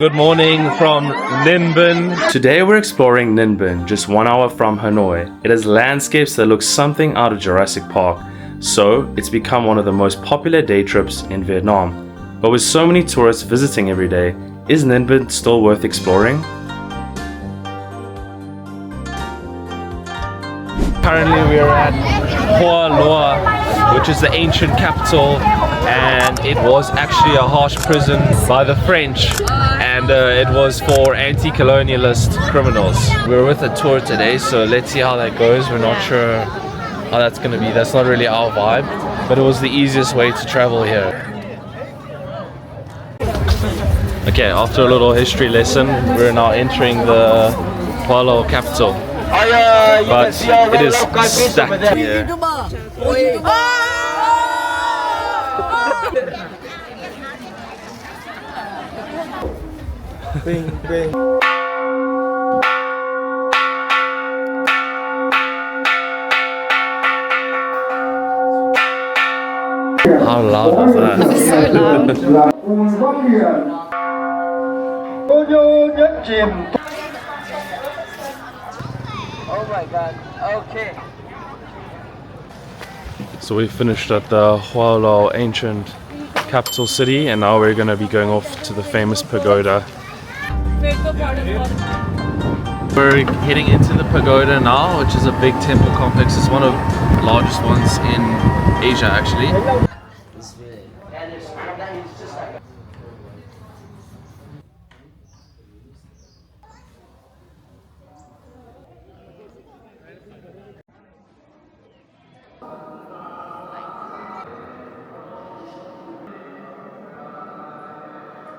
Good morning from Ninh Binh. Today we're exploring Ninh Binh, just 1 hour from Hanoi. It has landscapes that look something out of Jurassic Park, so it's become one of the most popular day trips in Vietnam. But with so many tourists visiting every day, is Ninh Binh still worth exploring? Currently we are at Hoa Loa, which is the ancient capital, and it was actually a harsh prison by the French, and it was for anti-colonialist criminals. We're with a tour today, so let's see how that goes. We're not sure how that's going to be. That's not really our vibe, but it was the easiest way to travel here. Okay, after a little history lesson, we're now entering the Hoa Lu Capital. But it is stacked here. How loud was that? So loud. Oh my god, okay. So we finished at the Hoa Loa Ancient Capital City, and now we're going to be going off to the famous pagoda. We're heading into the pagoda now, which is a big temple complex. It's one of the largest ones in Asia actually.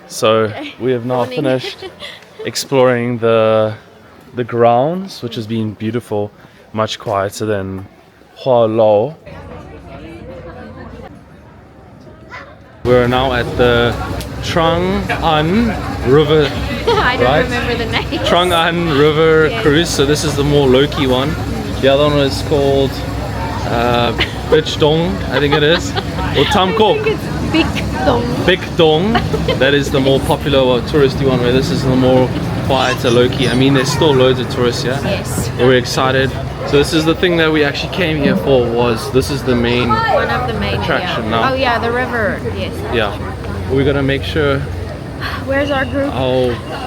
So we have now finished exploring the grounds, which has been beautiful, much quieter than Hoa Lo. We're now at the Trang An River. I don't remember the name. Trang An River cruise. So this is the more low-key one. The other one is called Bich Dong, I think it is, or Tam Kok. Big Dong. Big Dong, that is the more popular or touristy one, where this is the more quieter, low-key. I mean, there's still loads of tourists here. Yes. But we're excited. So this is the thing that we actually came here for. This is the main One of the main attraction yeah. now. Oh yeah, the river. Yes. Yeah. We're gonna make sure Where's our group?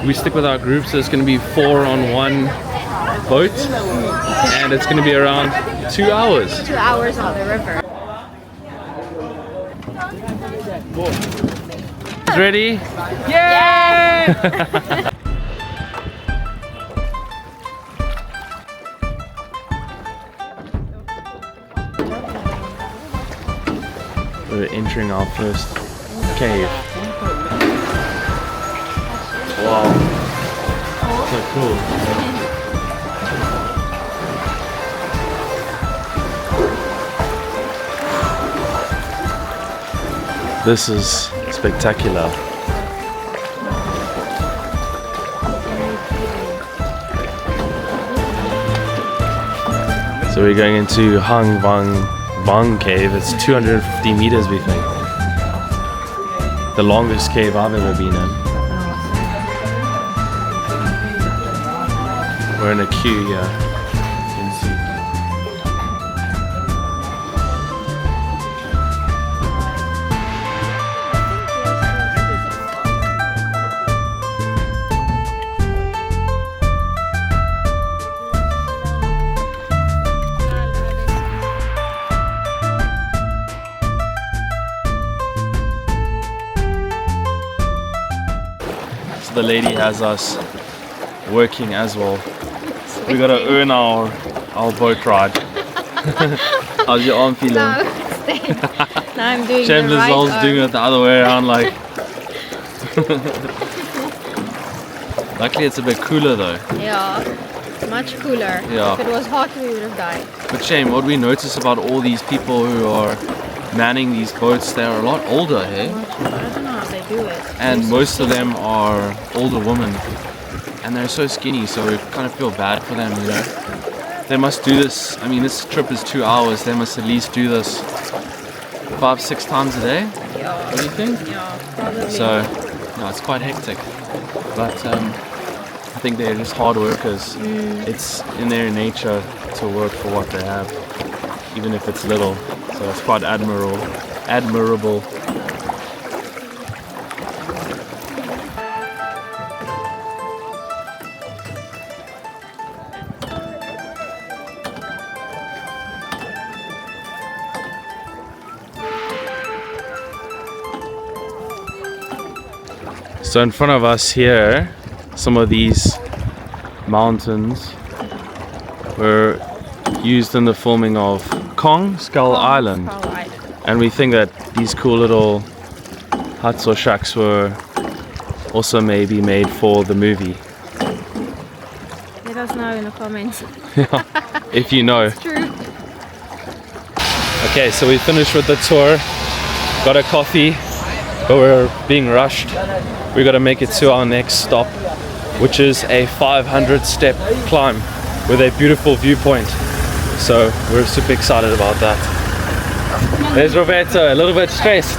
we stick with our group. So it's gonna be 4 on one boat, and it's gonna be around 2 hours. 2 hours on the river. Ready? Yeah! We're entering our first cave. Wow. So cool. This is spectacular. So we're going into Hang Bang Cave. It's 250 meters, we think. The longest cave I've ever been in. We're in a queue here. You can see. The lady has us working as well. We gotta earn our boat ride. How's your arm feeling? No, now I'm doing Shameless the right Zol's arm. doing it the other way around, like. Luckily it's a bit cooler though. Yeah, much cooler. Yeah. If it was hot, we would have died. But Shane, what we notice about all these people who are manning these boats, they're a lot older, hey? I don't know how they do it. And most of them are older women. And they're so skinny, so we kind of feel bad for them, you know. They must do this, I mean this trip is 2 hours, they must at least do this 5-6 times a day. Yeah. What do you think? Yeah, probably. So, no, it's quite hectic. but I think they're just hard workers. It's in their nature to work for what they have, even if it's little. So it's quite admirable. So in front of us here, some of these mountains were used in the filming of Skull Island. And we think that these cool little huts or shacks were also maybe made for the movie. Let us know in the comments. If you know. It's true. Okay, so we finished with the tour. Got a coffee, but we're being rushed. We got to make it to our next stop, which is a 500 step climb with a beautiful viewpoint. So we're super excited about that. There's Roberto, a little bit stressed.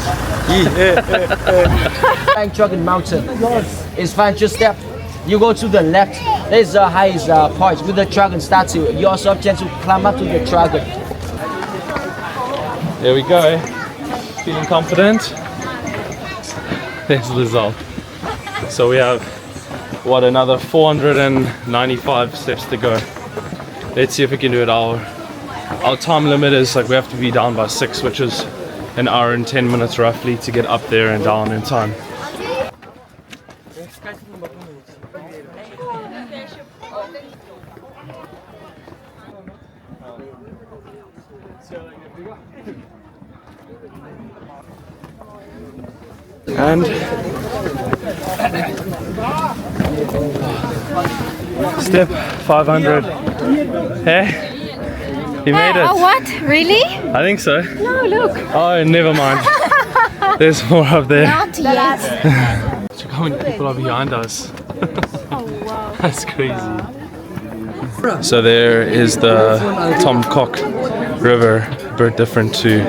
Dragon Mountain. It's 500 step. You go to the left. There's the highest point with the dragon statue. You also have chance to climb up to the dragon. There we go. Feeling confident? There's the result. So we have, what, another 495 steps to go. Let's see if we can do it. Our time limit is like we have to be down by 6, which is an hour and 10 minutes roughly to get up there and down in time. And step 500. Hey, you made it. Oh, what? Really? I think so. No, look. Oh, never mind. There's more up there. Not yet. Look how many people are behind us. Oh, wow. That's crazy. So there is the Tom Cock River, a bit different to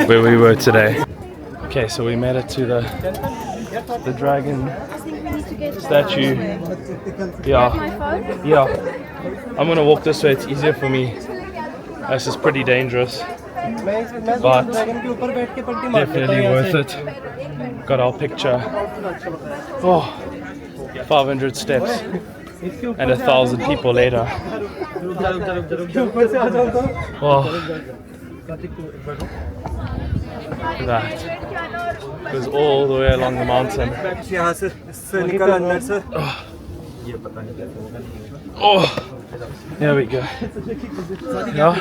where we were today. Okay, so we made it to the dragon statue. Yeah. I'm gonna walk this way, it's easier for me. This is pretty dangerous, but definitely worth it. Got our picture. Oh, 500 steps and 1,000 people later. Oh, that goes all the way along the mountain. Oh, there we go. Yeah.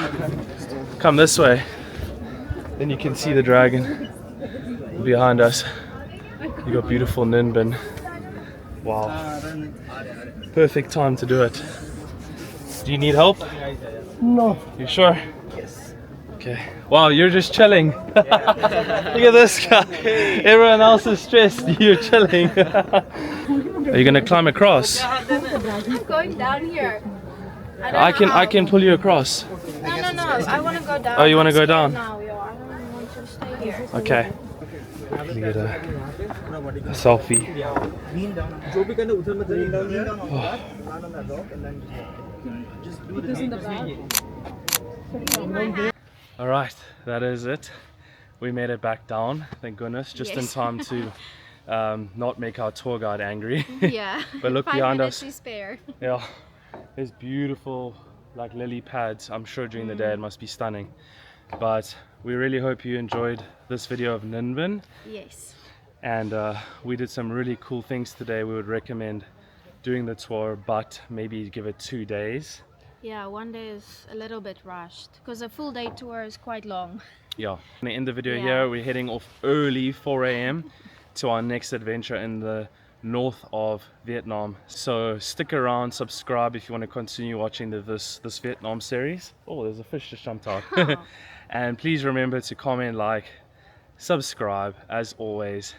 Come this way, then you can see the dragon behind us. You got beautiful Ninh Binh. Wow, perfect time to do it. Do you need help? No. You sure? Yes. Okay. Wow, you're just chilling. Look at this guy. Everyone else is stressed. You're chilling. Are you gonna climb across? I'm going down here. I can pull you across. No. I want to go down. Oh, you want to go down? No, I don't want to stay here. Okay. Let me get a selfie. All right, that is it. We made it back down, thank goodness, just in time to not make our tour guide angry. Yeah. But look 5 behind us. minutes to spare. Yeah, there's beautiful like lily pads. I'm sure during the day it must be stunning. But we really hope you enjoyed this video of Ninh Binh. Yes. And we did some really cool things today. We would recommend doing the tour, but maybe give it 2 days. Yeah, 1 day is a little bit rushed because a full day tour is quite long. Yeah. And in the video here, we're heading off early, 4 a.m. to our next adventure in the north of Vietnam. So stick around, subscribe if you want to continue watching this Vietnam series. Oh, there's a fish just jumped out. Oh. And please remember to comment, like, subscribe as always.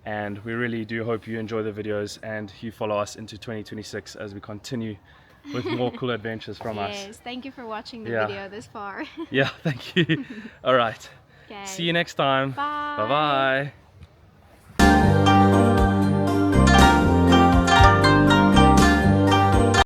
And we really do hope you enjoy the videos and you follow us into 2026 as we continue with more cool adventures from us. Yes, thank you for watching the Yeah. video this far. Yeah, thank you. All right. Okay. See you next time. Bye. Bye-bye.